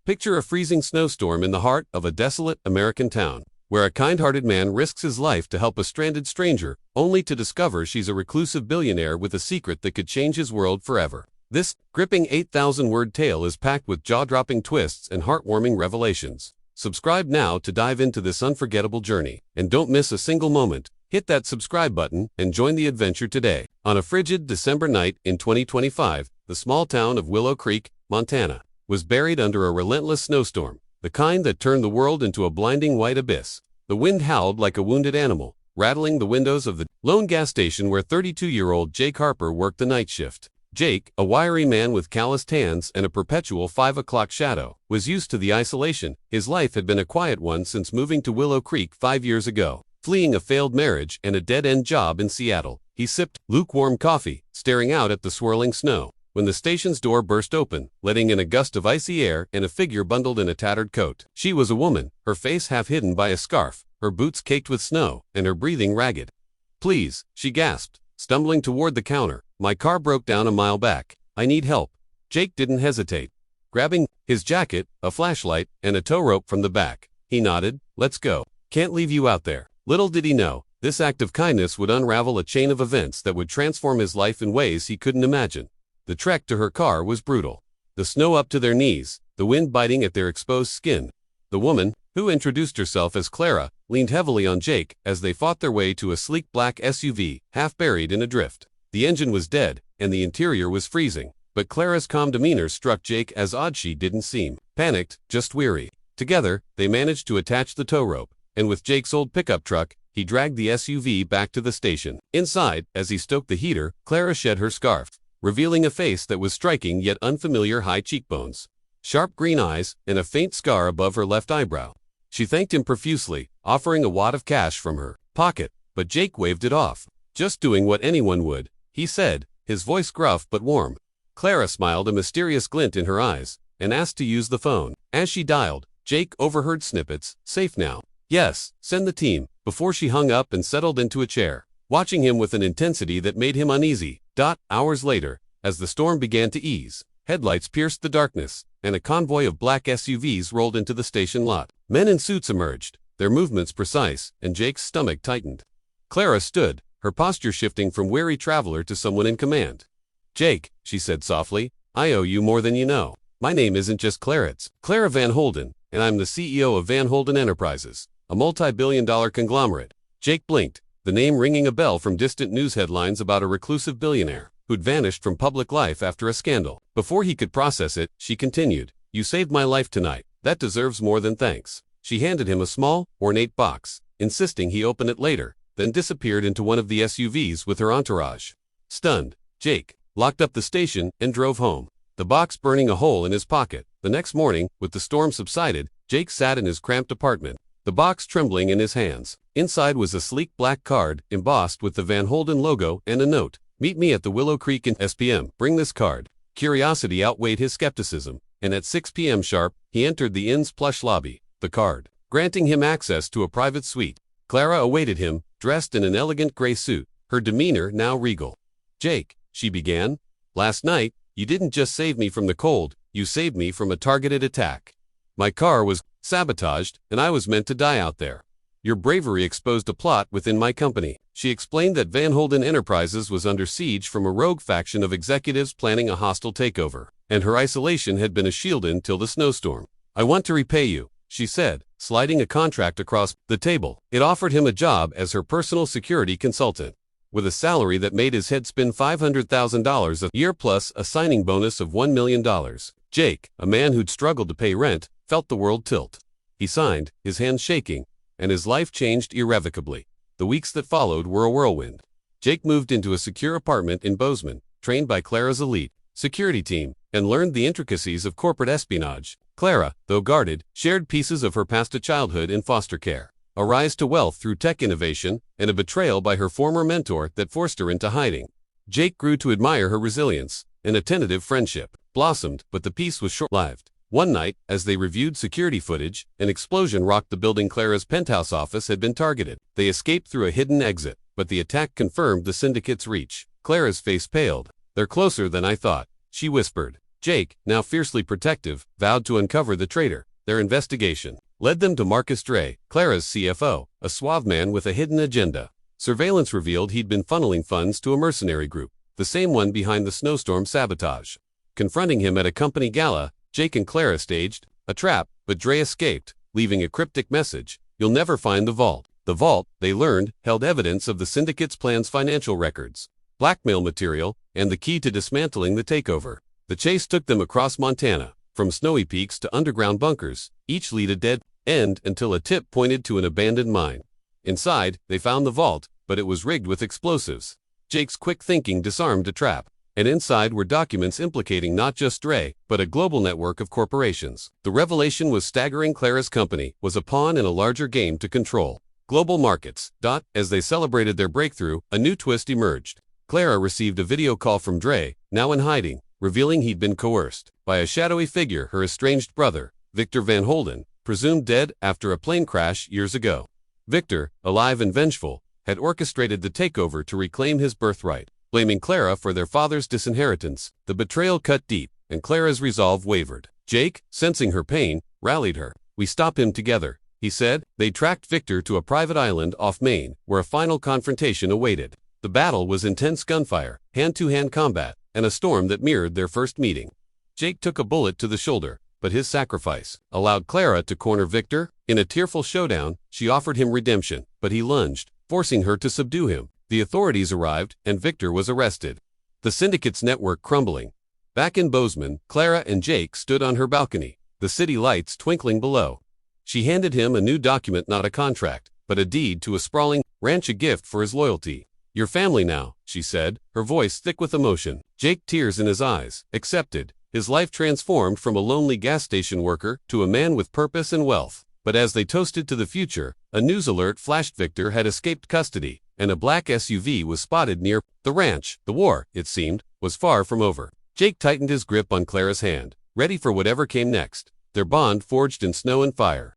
Picture a freezing snowstorm in the heart of a desolate American town, where a kind-hearted man risks his life to help a stranded stranger, only to discover she's a reclusive billionaire with a secret that could change his world forever. This gripping 8,000-word tale is packed with jaw-dropping twists and heartwarming revelations. Subscribe now to dive into this unforgettable journey, and don't miss a single moment. Hit that subscribe button and join the adventure today. On a frigid December night in 2025, the small town of Willow Creek, Montana, was buried under a relentless snowstorm, the kind that turned the world into a blinding white abyss. The wind howled like a wounded animal, rattling the windows of the lone gas station where 32-year-old Jake Harper worked the night shift. Jake, a wiry man with calloused hands and a perpetual 5 o'clock shadow, was used to the isolation. His life had been a quiet one since moving to Willow Creek 5 years ago. Fleeing a failed marriage and a dead-end job in Seattle, he sipped lukewarm coffee, staring out at the swirling snow, when the station's door burst open, letting in a gust of icy air and a figure bundled in a tattered coat. She was a woman, her face half hidden by a scarf, her boots caked with snow, and her breathing ragged. "Please," she gasped, stumbling toward the counter. "My car broke down a mile back. I need help." Jake didn't hesitate. Grabbing his jacket, a flashlight, and a tow rope from the back, he nodded. "Let's go. Can't leave you out there." Little did he know, this act of kindness would unravel a chain of events that would transform his life in ways he couldn't imagine. The trek to her car was brutal. The snow up to their knees, the wind biting at their exposed skin. The woman, who introduced herself as Clara, leaned heavily on Jake as they fought their way to a sleek black SUV, half buried in a drift. The engine was dead, and the interior was freezing, but Clara's calm demeanor struck Jake as odd. She didn't seem panicked, just weary. Together, they managed to attach the tow rope, and with Jake's old pickup truck, he dragged the SUV back to the station. Inside, as he stoked the heater, Clara shed her scarf, revealing a face that was striking yet unfamiliar: high cheekbones, sharp green eyes, and a faint scar above her left eyebrow. She thanked him profusely, offering a wad of cash from her pocket, but Jake waved it off. "Just doing what anyone would," he said, his voice gruff but warm. Clara smiled, a mysterious glint in her eyes, and asked to use the phone. As she dialed, Jake overheard snippets. "Safe now?" "Yes, send the team," before she hung up and settled into a chair, watching him with an intensity that made him uneasy. Hours later, as the storm began to ease, headlights pierced the darkness, and a convoy of black SUVs rolled into the station lot. Men in suits emerged, their movements precise, and Jake's stomach tightened. Clara stood, her posture shifting from weary traveler to someone in command. "Jake," she said softly, "I owe you more than you know. My name isn't just Clara, it's Clara Van Holden, and I'm the CEO of Van Holden Enterprises, a multi-billion-dollar conglomerate." Jake blinked, the name ringing a bell from distant news headlines about a reclusive billionaire who'd vanished from public life after a scandal. Before he could process it, she continued, "You saved my life tonight. That deserves more than thanks." She handed him a small, ornate box, insisting he open it later, then disappeared into one of the SUVs with her entourage. Stunned, Jake locked up the station and drove home, the box burning a hole in his pocket. The next morning, with the storm subsided, Jake sat in his cramped apartment, the box trembling in his hands. Inside was a sleek black card, embossed with the Van Holden logo, and a note. "Meet me at the Willow Creek in SPM. Bring this card." Curiosity outweighed his skepticism, and at 6 p.m. sharp, he entered the inn's plush lobby, the card granting him access to a private suite. Clara awaited him, dressed in an elegant gray suit, her demeanor now regal. "Jake," she began, "last night, you didn't just save me from the cold, you saved me from a targeted attack. My car was sabotaged, and I was meant to die out there. Your bravery exposed a plot within my company." She explained that Van Holden Enterprises was under siege from a rogue faction of executives planning a hostile takeover, and her isolation had been a shield until the snowstorm. "I want to repay you," she said, sliding a contract across the table. It offered him a job as her personal security consultant, with a salary that made his head spin. $500,000 a year plus a signing bonus of $1 million. Jake, a man who'd struggled to pay rent, felt the world tilt. He signed, his hands shaking, and his life changed irrevocably. The weeks that followed were a whirlwind. Jake moved into a secure apartment in Bozeman, trained by Clara's elite security team, and learned the intricacies of corporate espionage. Clara, though guarded, shared pieces of her past childhood in foster care, a rise to wealth through tech innovation, and a betrayal by her former mentor that forced her into hiding. Jake grew to admire her resilience, and a tentative friendship blossomed, but the peace was short-lived. One night, as they reviewed security footage, an explosion rocked the building. Clara's penthouse office had been targeted. They escaped through a hidden exit, but the attack confirmed the syndicate's reach. Clara's face paled. "They're closer than I thought," she whispered. Jake, now fiercely protective, vowed to uncover the traitor. Their investigation led them to Marcus Dre, Clara's CFO, a suave man with a hidden agenda. Surveillance revealed he'd been funneling funds to a mercenary group, the same one behind the Snowstorm sabotage. Confronting him at a company gala, Jake and Clara staged a trap, but Dre escaped, leaving a cryptic message: "You'll never find the vault." The vault, they learned, held evidence of the syndicate's plan's financial records, blackmail material, and the key to dismantling the takeover. The chase took them across Montana, from snowy peaks to underground bunkers, each lead a dead end until a tip pointed to an abandoned mine. Inside, they found the vault, but it was rigged with explosives. Jake's quick thinking disarmed a trap, and inside were documents implicating not just Dre, but a global network of corporations. The revelation was staggering. Clara's company was a pawn in a larger game to control global markets. As they celebrated their breakthrough, a new twist emerged. Clara received a video call from Dre, now in hiding, revealing he'd been coerced by a shadowy figure, her estranged brother, Victor Van Holden, presumed dead after a plane crash years ago. Victor, alive and vengeful, had orchestrated the takeover to reclaim his birthright. Blaming Clara for their father's disinheritance, the betrayal cut deep, and Clara's resolve wavered. Jake, sensing her pain, rallied her. "We stop him together," he said. They tracked Victor to a private island off Maine, where a final confrontation awaited. The battle was intense gunfire, hand-to-hand combat, and a storm that mirrored their first meeting. Jake took a bullet to the shoulder, but his sacrifice allowed Clara to corner Victor. In a tearful showdown, she offered him redemption, but he lunged, forcing her to subdue him. The authorities arrived, and Victor was arrested. The syndicate's network crumbling. Back in Bozeman, Clara and Jake stood on her balcony, the city lights twinkling below. She handed him a new document, not a contract, but a deed to a sprawling ranch, a gift for his loyalty. "Your family now," she said, her voice thick with emotion. Jake, tears in his eyes, accepted. His life transformed from a lonely gas station worker to a man with purpose and wealth. But as they toasted to the future, a news alert flashed. Victor had escaped custody, and a black SUV was spotted near the ranch. The war, it seemed, was far from over. Jake tightened his grip on Clara's hand, ready for whatever came next. Their bond forged in snow and fire.